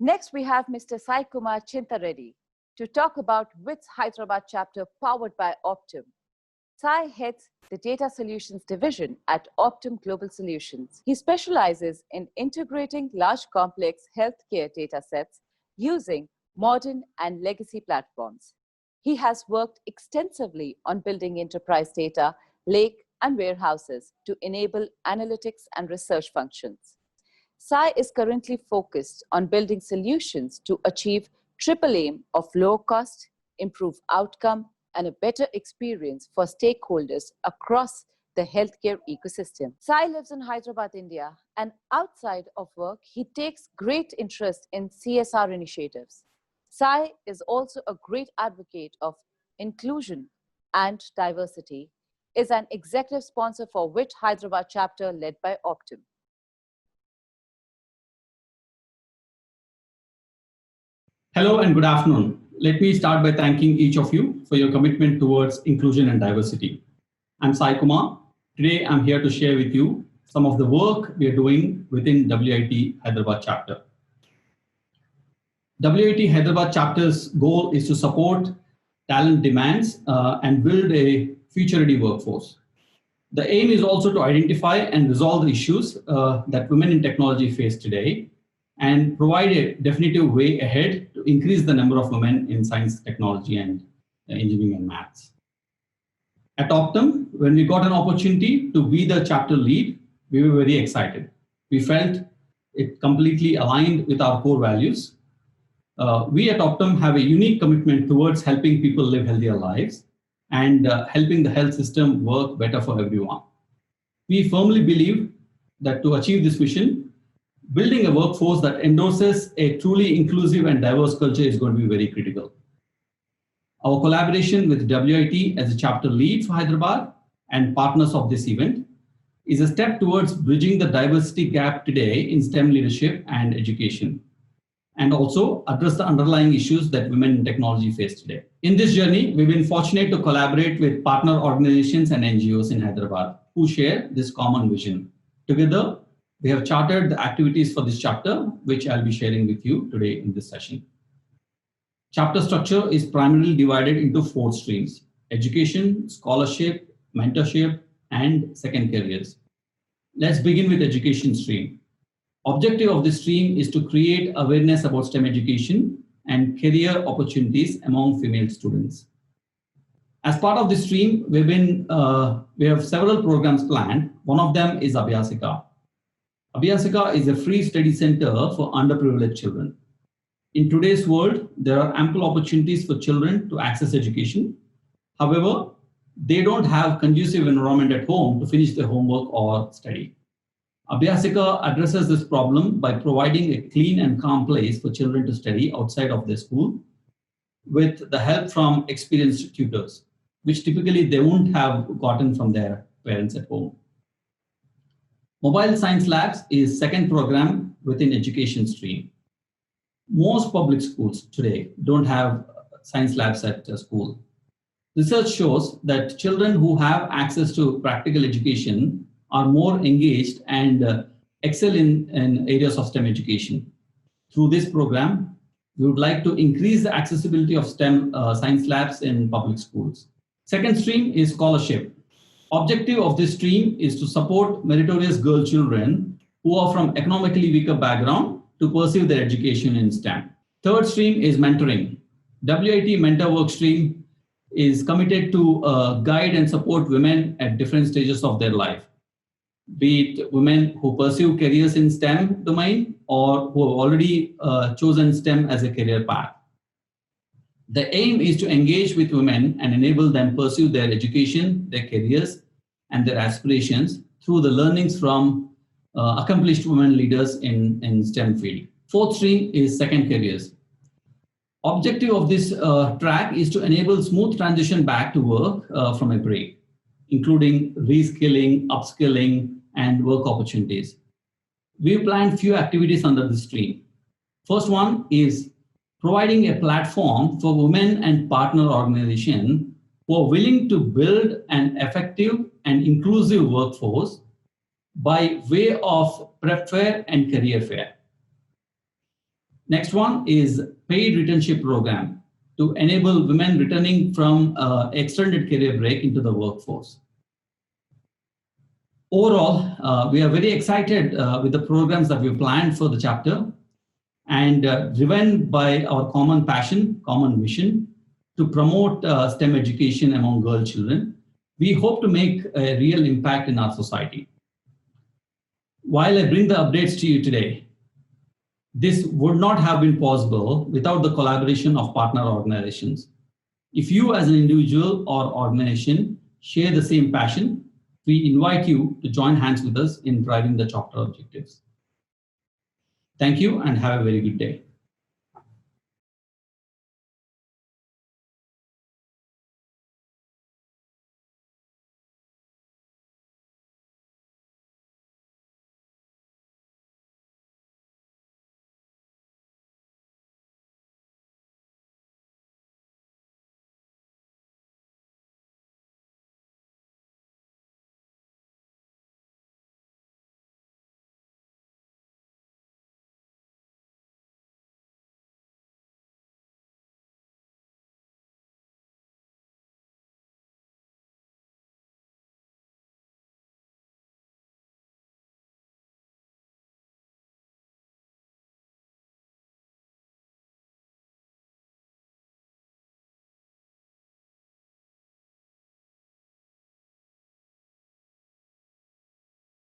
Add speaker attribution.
Speaker 1: Next, we have Mr. Sai Kumar Chintareddy to talk about WITS Hyderabad chapter powered by Optum. Sai heads the Data Solutions Division at Optum Global Solutions. He specializes in integrating large complex healthcare data sets using modern and legacy platforms. He has worked extensively on building enterprise data, lake and warehouses to enable analytics and research functions. Sai is currently focused on building solutions to achieve triple aim of low cost, improve outcome, and a better experience for stakeholders across the healthcare ecosystem. Sai lives in Hyderabad, India, and outside of work, he takes great interest in CSR initiatives. Sai is also a great advocate of inclusion and diversity, is an executive sponsor for WIT Hyderabad chapter led by Optum.
Speaker 2: Hello and good afternoon. Let me start by thanking each of you for your commitment towards inclusion and diversity. I'm Sai Kumar. Today, I'm here to share with you some of the work we are doing within WIT Hyderabad chapter. WIT Hyderabad chapter's goal is to support talent demands and build a future-ready workforce. The aim is also to identify and resolve the issues that women in technology face today and provide a definitive way ahead to increase the number of women in science, technology, and engineering and maths. At Optum, when we got an opportunity to be the chapter lead, we were very excited. We felt it completely aligned with our core values. We at Optum have a unique commitment towards helping people live healthier lives and helping the health system work better for everyone. We firmly believe that to achieve this mission, building a workforce that endorses a truly inclusive and diverse culture is going to be very critical. Our collaboration with WIT as a chapter lead for Hyderabad and partners of this event is a step towards bridging the diversity gap today in STEM leadership and education, and also address the underlying issues that women in technology face today. In this journey, we've been fortunate to collaborate with partner organizations and NGOs in Hyderabad who share this common vision. Together, we have charted the activities for this chapter, which I'll be sharing with you today in this session. Chapter structure is primarily divided into 4 streams: education, scholarship, mentorship, and second careers. Let's begin with education stream. Objective of this stream is to create awareness about STEM education and career opportunities among female students. As part of this stream, we have several programs planned. One of them is Abhyasika. Abhyasika is a free study center for underprivileged children. In today's world, there are ample opportunities for children to access education. However, they don't have conducive environment at home to finish their homework or study. Abhyasika addresses this problem by providing a clean and calm place for children to study outside of their school with the help from experienced tutors, which typically they wouldn't have gotten from their parents at home. Mobile Science Labs is second program within education stream. Most public schools today don't have science labs at school. Research shows that children who have access to practical education are more engaged and excel in areas of STEM education. Through this program, we would like to increase the accessibility of STEM science labs in public schools. Second stream is scholarship. Objective of this stream is to support meritorious girl children who are from economically weaker background to pursue their education in STEM. Third stream is mentoring. WIT Mentor Work Stream is committed to guide and support women at different stages of their life, be it women who pursue careers in STEM domain or who have already chosen STEM as a career path. The aim is to engage with women and enable them pursue their education, their careers, and their aspirations through the learnings from accomplished women leaders in STEM field. Fourth stream is second careers. Objective of this track is to enable smooth transition back to work from a break, including reskilling, upskilling, and work opportunities. We planned few activities under this stream. First one is providing a platform for women and partner organizations who are willing to build an effective and inclusive workforce by way of prep fair and career fair. Next one is paid returnship program to enable women returning from extended career break into the workforce. Overall, we are very excited with the programs that we planned for the chapter, and driven by our common passion, common mission to promote STEM education among girl children. We hope to make a real impact in our society. While I bring the updates to you today, this would not have been possible without the collaboration of partner organizations. If you as an individual or organization share the same passion, we invite you to join hands with us in driving the chapter objectives. Thank you and have a very good day.